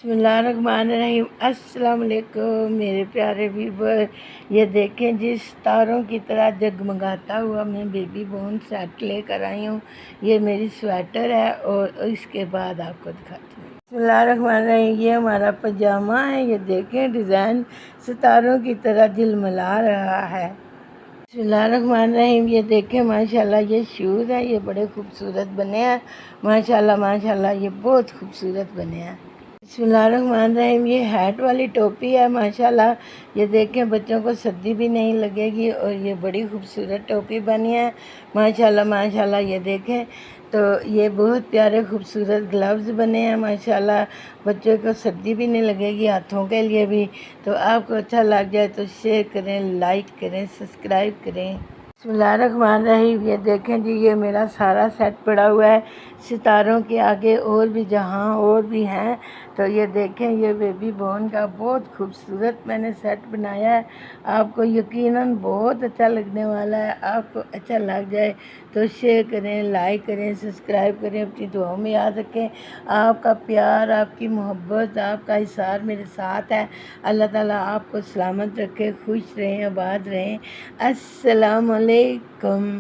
बिस्मिल्लाहिर्रहमानिर्रहीम। अस्सलाम वालेकुम मेरे प्यारे व्यूवर। ये देखें जिस तारों की तरह जगमगाता हुआ मैं बेबी बोन सेट लेकर आई हूँ। ये मेरी स्वेटर है और इसके बाद आपको दिखाती हूँ। बिस्मिल्लाहिर्रहमानिर्रहीम। ये हमारा पजामा है। ये देखें डिज़ाइन सितारों की तरह झिलमिला रहा है। बिस्मिल्लाहिर्रहमानिर्रहीम। ये देखें माशाल्लाह ये शूज़ है। ये बड़े खूबसूरत बने हैं माशाल्लाह माशाल्लाह। ये बहुत खूबसूरत बने हैं। बिस्मिल्लाहिर्रहमानिर्रहीम। ये हैट वाली टोपी है माशाल्लाह। ये देखें बच्चों को सर्दी भी नहीं लगेगी और ये बड़ी खूबसूरत टोपी बनी है माशाल्लाह माशाल्लाह। ये देखें तो ये बहुत प्यारे खूबसूरत ग्लव्स बने हैं माशाल्लाह। बच्चों को सर्दी भी नहीं लगेगी, हाथों के लिए भी। तो आपको अच्छा लग जाए तो शेयर करें, लाइक करें, सब्सक्राइब करें। बिस्मिल्लाहिर्रहमानिर्रहीम। ये देखें जी ये मेरा सारा सेट पड़ा हुआ है। सितारों के आगे और भी जहाँ और भी हैं। तो ये देखें ये बेबी बोन का बहुत खूबसूरत मैंने सेट बनाया है। आपको यकीनन बहुत अच्छा लगने वाला है। आपको अच्छा लग जाए तो शेयर करें, लाइक करें, सब्सक्राइब करें। अपनी दुआओं में याद रखें। आपका प्यार, आपकी मोहब्बत, आपका इसार मेरे साथ है। अल्लाह ताला आपको सलामत रखे, खुश रहें, आबाद रहें। अस्सलाम वालेकुम।